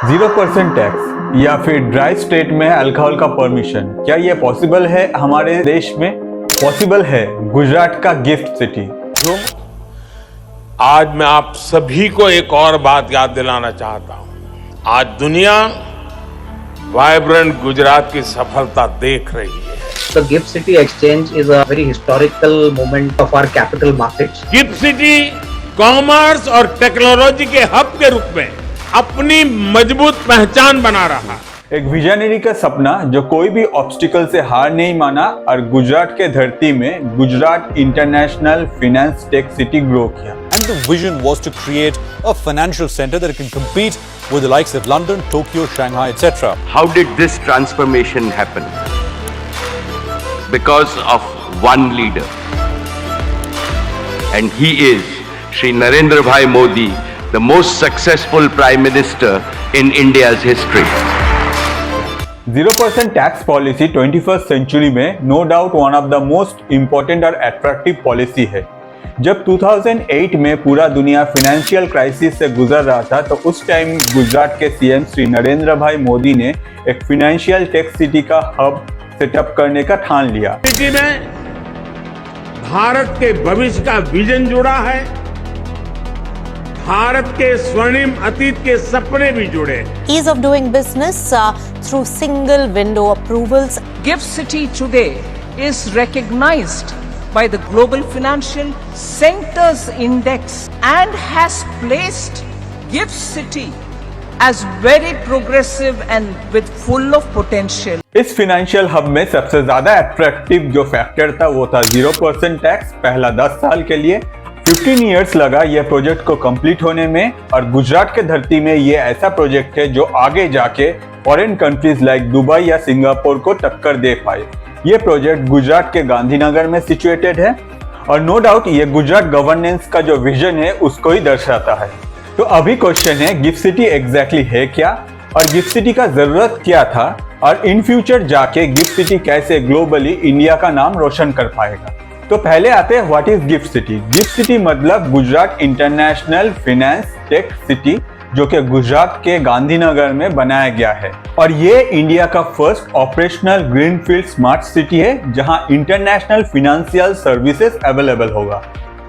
0% tax या फिर dry state में अल्कोहल का परमिशन, क्या ये पॉसिबल है हमारे देश में? पॉसिबल है गुजरात का गिफ्ट सिटी। आज मैं आप सभी को एक और बात याद दिलाना चाहता हूं। आज दुनिया वाइब्रेंट गुजरात की सफलता देख रही है। The GIFT City Exchange is a very historical moment of our capital markets. Gift city commerce और टेक्नोलॉजी के हब के रूप में अपनी मजबूत पहचान बना रहा है। एक विजनरी का सपना जो कोई भी ऑब्स्टिकल से हार नहीं माना और गुजरात के धरती में Gujarat international finance tech city grow किया। And the vision was to create a financial center that can compete with the likes of London, Tokyo, Shanghai, etc. How did this transformation happen? Because of one leader. And he is Shri Narendra Bhai Modi, the most successful Prime Minister in India's history. 0% tax policy 21st century में no doubt one of the most important और attractive policy है। जब 2008 में पूरा दुनिया financial crisis से गुजर रहा था तो उस टाइम गुजरात के सीएम श्री नरेंद्र भाई मोदी ने एक फाइनेंशियल टेक सिटी का हब सेटअप करने का ठान लिया। सिटी में भारत के भविष्य का विजन जुड़ा है, भारत के स्वर्णिम अतीत के सपने भी जुड़े। Ease of doing business through single window approvals. GIFT City today is recognized by the Global Financial Centers Index and has placed GIFT City as very progressive and with full of potential. इस financial hub में सबसे ज्यादा attractive जो factor था वो था 0% tax पहला 10 साल के लिए। 15 इयर्स लगा ये प्रोजेक्ट को कंप्लीट होने में और गुजरात के धरती में ये ऐसा प्रोजेक्ट है जो आगे जाके फॉरेन कंट्रीज लाइक दुबई या सिंगापुर को टक्कर दे पाए। ये प्रोजेक्ट गुजरात के गांधीनगर में सिचुएटेड है और नो डाउट ये गुजरात गवर्नेंस का जो विजन है उसको ही दर्शाता है। तो अभी क्वेश्चन है गिफ्ट सिटी एग्जैक्टली है क्या और गिफ्ट सिटी का जरूरत क्या था और इन फ्यूचर जाके गिफ्ट सिटी कैसे ग्लोबली इंडिया का नाम रोशन कर पाएगा। तो पहले आते हैं what is GIFT City. GIFT City मतलब Gujarat international finance tech city जो कि गुजरात के गांधीनगर में बनाया गया है और ये इंडिया का first operational greenfield smart city है जहां इंटरनेशनल फाइनेंशियल सर्विसेज अवेलेबल होगा।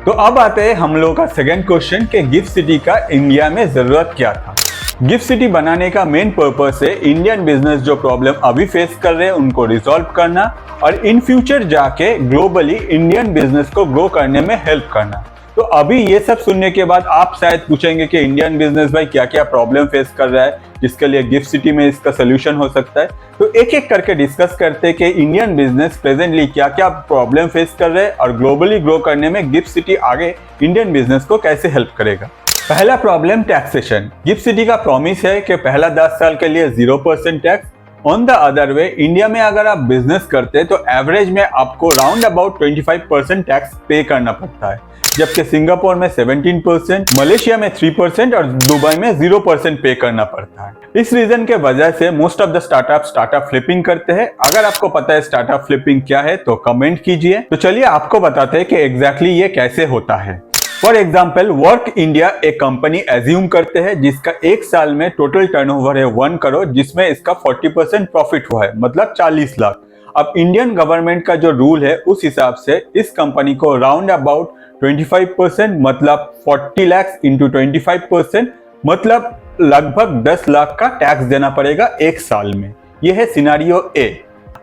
तो अब आते हैं हम लोगों का सेकंड क्वेश्चन कि गिफ्ट सिटी का इंडिया में जरूरत क्या था। गिफ्ट सिटी बनाने का मेन पर्पस है इंडियन बिजनेस जो प्रॉब्लम अभी फेस कर रहे हैं उनको रिजॉल्व करना और इन फ्यूचर जाके ग्लोबली इंडियन बिजनेस को ग्रो करने में हेल्प करना। तो अभी ये सब सुनने के बाद आप शायद पूछेंगे कि इंडियन बिजनेस भाई क्या क्या प्रॉब्लम फेस कर रहा है जिसके लिए गिफ्ट सिटी में इसका सोल्यूशन हो सकता है। तो एक एक करके डिस्कस करते हैं कि इंडियन बिजनेस प्रेजेंटली क्या क्या प्रॉब्लम फेस कर रहे हैं और ग्लोबली ग्रो करने में गिफ्ट सिटी आगे इंडियन बिजनेस को कैसे हेल्प करेगा। पहला प्रॉब्लम टैक्सेशन। गिफ्ट सिटी का प्रॉमिस है कि पहला 10 साल के लिए 0% tax. On the other way India में अगर आप बिजनेस करते हैं तो एवरेज में आपको राउंड अबाउट 25% टैक्स पे करना पड़ता है, जबकि सिंगापुर में 17%, मलेशिया में 3% और दुबई में 0% पे करना पड़ता है। इस रीजन के वजह से most of the startup flipping करते हैं। अगर आपको पता है स्टार्टअप फ्लिपिंग क्या है तो कमेंट कीजिए। तो चलिए आपको बताते हैं कि एग्जैक्टली ये कैसे होता है। फॉर एग्जाम्पल वर्क इंडिया एक कंपनी एज्यूम करते हैं जिसका एक साल में टोटल टर्नओवर है 1 करोड़ जिसमें इसका 40% प्रॉफिट हुआ है मतलब 40 लाख। अब इंडियन गवर्नमेंट का जो रूल है उस हिसाब से इस कंपनी को राउंड अबाउट 25% मतलब 40 लाख इंटू 25% मतलब लगभग 10 लाख का टैक्स देना पड़ेगा एक साल में। यह है सिनारियो ए।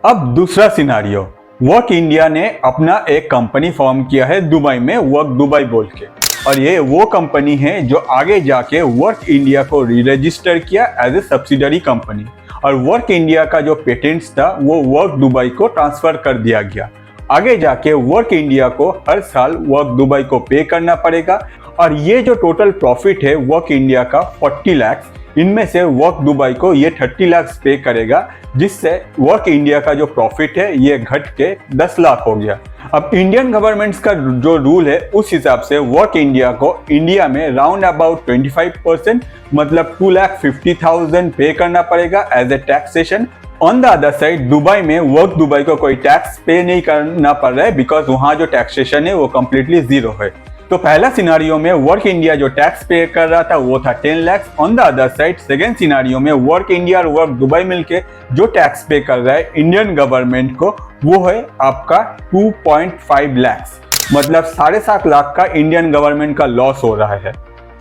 अब दूसरा सिनारियो, वर्क इंडिया ने अपना एक कंपनी फॉर्म किया है दुबई में, वर्क दुबई बोल के, और ये वो कंपनी है जो आगे जाके वर्क इंडिया को री रजिस्टर किया एज ए सब्सिडरी कंपनी और वर्क इंडिया का जो पेटेंट्स था वो वर्क दुबई को ट्रांसफर कर दिया गया। आगे जाके वर्क इंडिया को हर साल वर्क दुबई को पे करना पड़ेगा और ये जो टोटल प्रॉफिट है वर्क इंडिया का 40 लाख, इनमें से वर्क दुबई को ये 30 लाख पे करेगा जिससे वर्क इंडिया का जो प्रॉफिट है ये घट के 10 लाख हो गया। अब इंडियन गवर्नमेंट्स का जो रूल है उस हिसाब से वर्क इंडिया को इंडिया में राउंड अबाउट 25% मतलब 2,50,000 पे करना पड़ेगा as a taxation. On the other side Dubai में वर्क दुबई को कोई टैक्स पे नहीं करना पड़ रहा है बिकॉज वहां जो टैक्सेशन है वो कम्प्लीटली जीरो है। तो पहला सिनारियो में वर्क इंडिया जो टैक्स पे कर रहा था वो था 10 lakh. On the other side second scenario में वर्क इंडिया और वर्क दुबई मिलके जो टैक्स पे कर रहा है इंडियन गवर्नमेंट को वो है आपका 2.5 लाख, मतलब 7.5 लाख का इंडियन गवर्नमेंट का लॉस हो रहा है।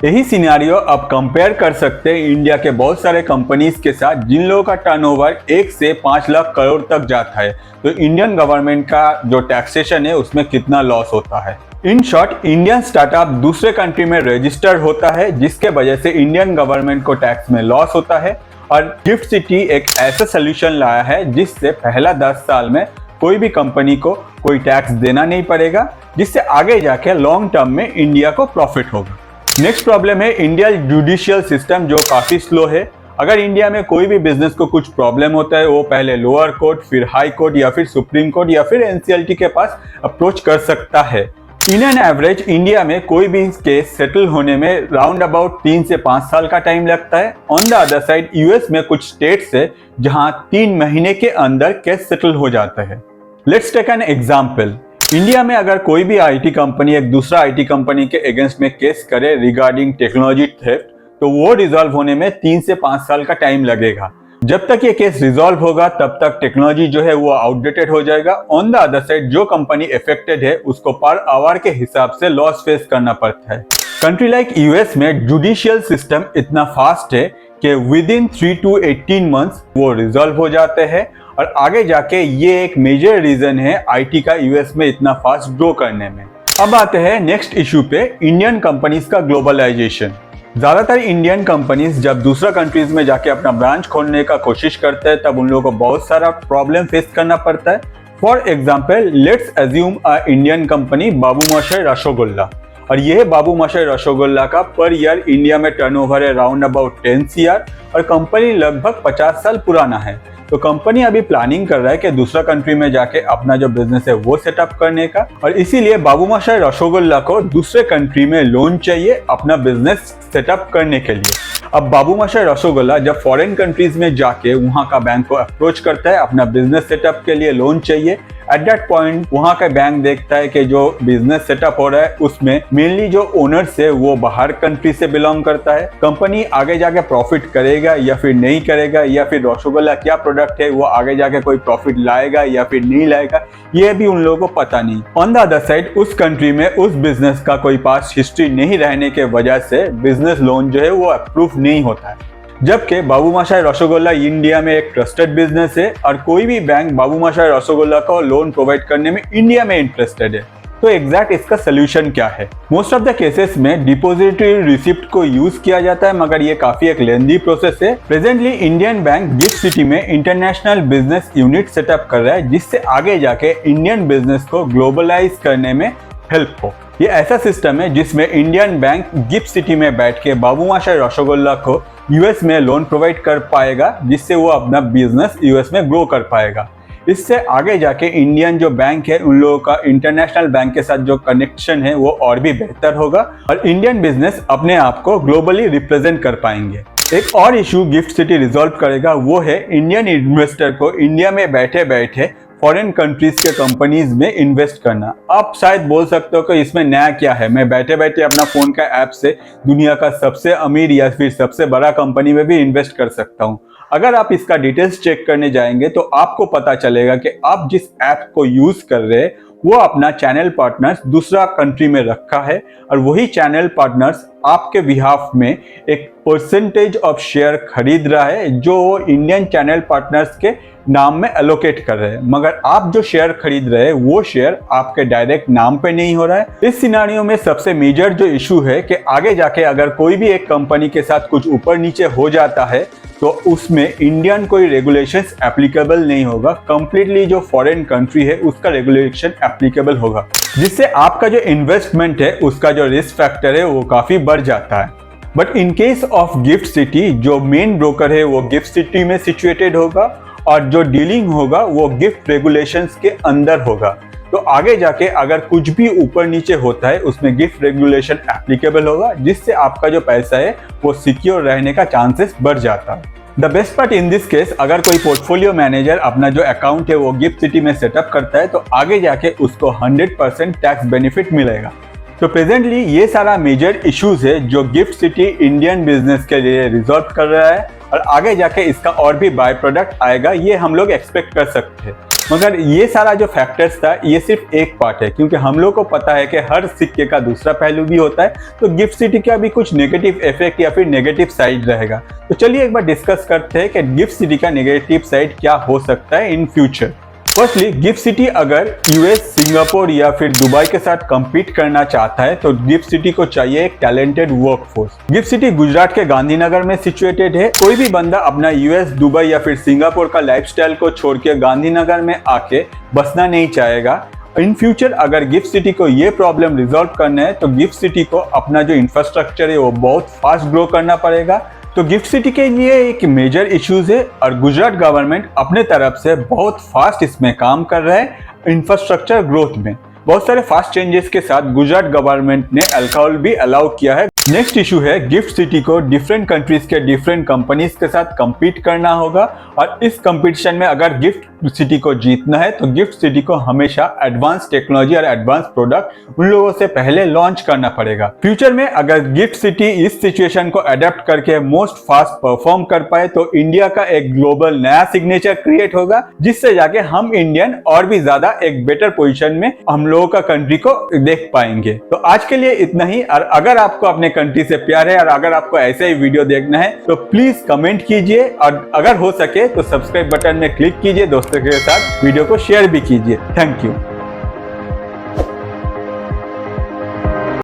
यही सिनेरियो आप कंपेयर कर सकते हैं इंडिया के बहुत सारे कंपनीज के साथ जिन लोगों का टर्नओवर 1 से 5 लाख करोड़ तक जाता है, तो इंडियन गवर्नमेंट का जो टैक्सेशन है उसमें कितना लॉस होता है। इन शॉर्ट इंडियन स्टार्टअप दूसरे कंट्री में रजिस्टर होता है जिसके वजह से इंडियन गवर्नमेंट को टैक्स में लॉस होता है, और गिफ्ट सिटी एक ऐसा सोल्यूशन लाया है जिससे पहला 10 साल में कोई भी कंपनी को कोई टैक्स देना नहीं पड़ेगा, जिससे आगे जाके लॉन्ग टर्म में इंडिया को प्रॉफिट होगा। नेक्स्ट प्रॉब्लम है इंडिया जुडिशियल सिस्टम जो काफी स्लो है। अगर इंडिया में कोई भी बिजनेस को कुछ प्रॉब्लम होता है वो पहले लोअर कोर्ट, फिर हाई कोर्ट या फिर सुप्रीम कोर्ट या फिर एनसीएलटी के पास अप्रोच कर सकता है। इन एन एवरेज इंडिया में कोई भी केस सेटल होने में राउंड अबाउट 3 से 5 साल का टाइम लगता है। On the other side US में कुछ स्टेट्स है जहां 3 महीने के अंदर केस सेटल हो जाता है। Let's take an example. India में अगर कोई भी आईटी कंपनी एक दूसरा आईटी कंपनी के अगेंस्ट में केस करे रिगार्डिंग टेक्नोलॉजी थेफ्ट, तो वो रिजॉल्व होने में 3 से 5 साल का टाइम लगेगा। जब तक ये केस रिजॉल्व होगा तब तक टेक्नोलॉजी जो है वो आउटडेटेड हो जाएगा। ऑन द अदर साइड जो कंपनी अफेक्टेड है उसको पर आवर के हिसाब से लॉस फेस करना पड़ता है। कंट्री लाइक यूएस में जुडिशियल सिस्टम इतना फास्ट है कि विद इन 3 to 18 मंथ्स वो रिजॉल्व हो जाते हैं, और आगे जाके ये एक मेजर रीजन है आईटी का यूएस में इतना फास्ट ग्रो करने में। अब आते हैं नेक्स्ट इशू पे, इंडियन कंपनीज का ग्लोबलाइजेशन। ज्यादातर इंडियन कंपनीज जब दूसरा कंट्रीज में जाके अपना ब्रांच खोलने का कोशिश करते हैं तब उन लोगों को बहुत सारा प्रॉब्लम फेस करना पड़ता है। For example let's assume a Indian company Babu Moshai Rasogolla, और यह बाबू मोशाय रसोगोल्ला का पर ईयर इंडिया में टर्नओवर है राउंड अबाउट 10 CR, और कंपनी लगभग 50 साल पुराना है। तो कंपनी अभी प्लानिंग कर रहा है कि दूसरा कंट्री में जाके अपना जो बिजनेस है वो सेटअप करने का, और इसीलिए बाबू मोशाय रसोगोल्ला को दूसरे कंट्री में लोन चाहिए अपना बिजनेस सेटअप करने के लिए। अब बाबू मोशाय रसोगोल्ला जब फॉरेन कंट्रीज में जाके वहां का बैंक को अप्रोच करता है अपना बिजनेस सेटअप के लिए लोन चाहिए, एट दैट पॉइंट वहां का बैंक देखता है कि जो बिजनेस सेटअप हो रहा है उसमें मेनली जो ओनर्स है वो बाहर कंट्री से बिलोंग करता है। कंपनी आगे जाके प्रॉफिट करेगा या फिर नहीं करेगा, या फिर रसोगोल्ला क्या प्रोडक्ट है वो आगे जाके कोई प्रॉफिट लाएगा या फिर नहीं लाएगा, ये भी उन लोगों को पता नहीं। ऑन द अदर साइड उस कंट्री में उस बिजनेस का कोई पास्ट हिस्ट्री नहीं रहने के वजह से बिजनेस लोन जो है वो अप्रूव नहीं होता है। जबकि बाबू मोशाय रसोगोल्ला इंडिया में एक ट्रस्टेड बिजनेस है और कोई भी बैंक बाबू मोशाय रसोगोल्ला को लोन प्रोवाइड करने में इंडिया में इंटरेस्टेड है। तो एग्जैक्ट इसका सोल्यूशन क्या है? मोस्ट ऑफ द केसेस में डिपॉजिटरी रिसिप्ट को यूज किया जाता है, मगर ये काफी एक लेंथी प्रोसेस है। Presently Indian bank gift city में इंटरनेशनल बिजनेस यूनिट सेटअप कर रहा है जिससे आगे जाके इंडियन बिजनेस को ग्लोबलाइज करने में हेल्प हो। ये ऐसा सिस्टम है जिसमें इंडियन बैंक गिफ्ट सिटी में बैठ के बाबू मोशाय रसोगोल्ला को यूएस में लोन प्रोवाइड कर पाएगा, जिससे वो अपना बिजनेस यूएस में ग्रो कर पाएगा। इससे आगे जाके इंडियन जो बैंक है उन लोगों का इंटरनेशनल बैंक के साथ जो कनेक्शन है वो और भी बेहतर होगा, और इंडियन बिजनेस अपने आप को ग्लोबली रिप्रेजेंट कर पाएंगे। एक और इशू गिफ्ट सिटी रिजॉल्व करेगा वो है इंडियन इन्वेस्टर को इंडिया में बैठे बैठे फॉरेन कंट्रीज के कंपनीज में इन्वेस्ट करना। आप शायद बोल सकते हो कि इसमें नया क्या है, मैं बैठे बैठे अपना फोन का ऐप से दुनिया का सबसे अमीर या फिर सबसे बड़ा कंपनी में भी इन्वेस्ट कर सकता हूं। अगर आप इसका डिटेल्स चेक करने जाएंगे तो आपको पता चलेगा कि आप जिस ऐप को यूज कर रहे हैं वो अपना चैनल पार्टनर्स दूसरा कंट्री में रखा है, और वही चैनल पार्टनर्स आपके बिहाफ में एक परसेंटेज ऑफ शेयर खरीद रहा है जो वो इंडियन चैनल पार्टनर्स के नाम में एलोकेट कर रहे हैं, मगर आप जो शेयर खरीद रहे हैं वो शेयर आपके डायरेक्ट नाम पे नहीं हो रहा है। इस सिनेरियो में सबसे मेजर जो इशू है कि आगे जाके अगर कोई भी एक कंपनी के साथ कुछ ऊपर नीचे हो जाता है तो उसमें इंडियन कोई रेगुलेशंस एप्लीकेबल नहीं होगा, कंप्लीटली जो फॉरेन कंट्री है उसका रेगुलेशन एप्लीकेबल होगा, जिससे आपका जो इन्वेस्टमेंट है उसका जो रिस्क फैक्टर है वो काफी बढ़ जाता है। But in case of gift city जो मेन ब्रोकर है वो गिफ्ट सिटी में सिचुएटेड होगा, और जो डीलिंग होगा वो गिफ्ट रेगुलेशंस के अंदर होगा। तो आगे जाके अगर कुछ भी ऊपर नीचे होता है उसमें गिफ्ट रेगुलेशन एप्लीकेबल होगा, जिससे आपका जो पैसा है वो सिक्योर रहने का चांसेस बढ़ जाता है। The best part in this case, अगर कोई पोर्टफोलियो मैनेजर अपना जो अकाउंट है वो गिफ्ट सिटी में सेटअप करता है तो आगे जाके उसको 100% टैक्स बेनिफिट मिलेगा। तो प्रेजेंटली ये सारा मेजर इश्यूज है जो गिफ्ट सिटी इंडियन बिजनेस के लिए रिजॉल्व कर रहा है, और आगे जाके इसका और भी बाय प्रोडक्ट आएगा, ये हम लोग एक्सपेक्ट कर सकते हैं। मगर ये सारा जो फैक्टर्स था ये सिर्फ एक पार्ट है, क्योंकि हम लोग को पता है कि हर सिक्के का दूसरा पहलू भी होता है। तो गिफ्ट सिटी का भी कुछ नेगेटिव इफेक्ट या फिर नेगेटिव साइड रहेगा। तो चलिए एक बार डिस्कस करते हैं कि गिफ्ट सिटी का नेगेटिव साइड क्या हो सकता है in future. Firstly, gift city अगर यूएस, सिंगापुर या फिर दुबई के साथ compete करना चाहता है तो गिफ्ट सिटी को चाहिए एक talented workforce. Gift city Gujarat के गांधीनगर में सिचुएटेड है। कोई भी बंदा अपना यूएस, दुबई या फिर सिंगापुर का लाइफस्टाइल को छोड़ के गांधीनगर में आके बसना नहीं चाहेगा। इन फ्यूचर अगर गिफ्ट सिटी को ये प्रॉब्लम रिजॉल्व करना है तो गिफ्ट सिटी को अपना जो इंफ्रास्ट्रक्चर है वो बहुत फास्ट ग्रो करना पड़ेगा। तो गिफ्ट सिटी के लिए एक मेजर इश्यूज है, और गुजरात गवर्नमेंट अपने तरफ से बहुत फास्ट इसमें काम कर रहा है इंफ्रास्ट्रक्चर ग्रोथ में। बहुत सारे फास्ट चेंजेस के साथ गुजरात गवर्नमेंट ने अल्कोहल भी अलाउ किया है। नेक्स्ट इशू है, गिफ्ट सिटी को डिफरेंट कंट्रीज के डिफरेंट कंपनीज के साथ compete करना होगा, और इस कंपटीशन में अगर गिफ्ट सिटी को जीतना है तो गिफ्ट सिटी को हमेशा एडवांस टेक्नोलॉजी और एडवांस प्रोडक्ट उन लोगों से पहले लॉन्च करना पड़ेगा। फ्यूचर में अगर गिफ्ट सिटी इस सिचुएशन को अडेप्ट करके मोस्ट फास्ट परफॉर्म कर पाए तो इंडिया का एक ग्लोबल नया सिग्नेचर क्रिएट होगा, जिससे जाके हम इंडियन और भी ज्यादा एक बेटर पोजीशन में हम लोगों का कंट्री को देख पाएंगे। तो आज के लिए इतना ही, और अगर आपको अपने कंट्री से प्यार है और अगर आपको ऐसे ही वीडियो देखना है तो प्लीज कमेंट कीजिए, और अगर हो सके तो सब्सक्राइब बटन में क्लिक कीजिए, दोस्तों के साथ वीडियो को शेयर भी कीजिए। Thank you.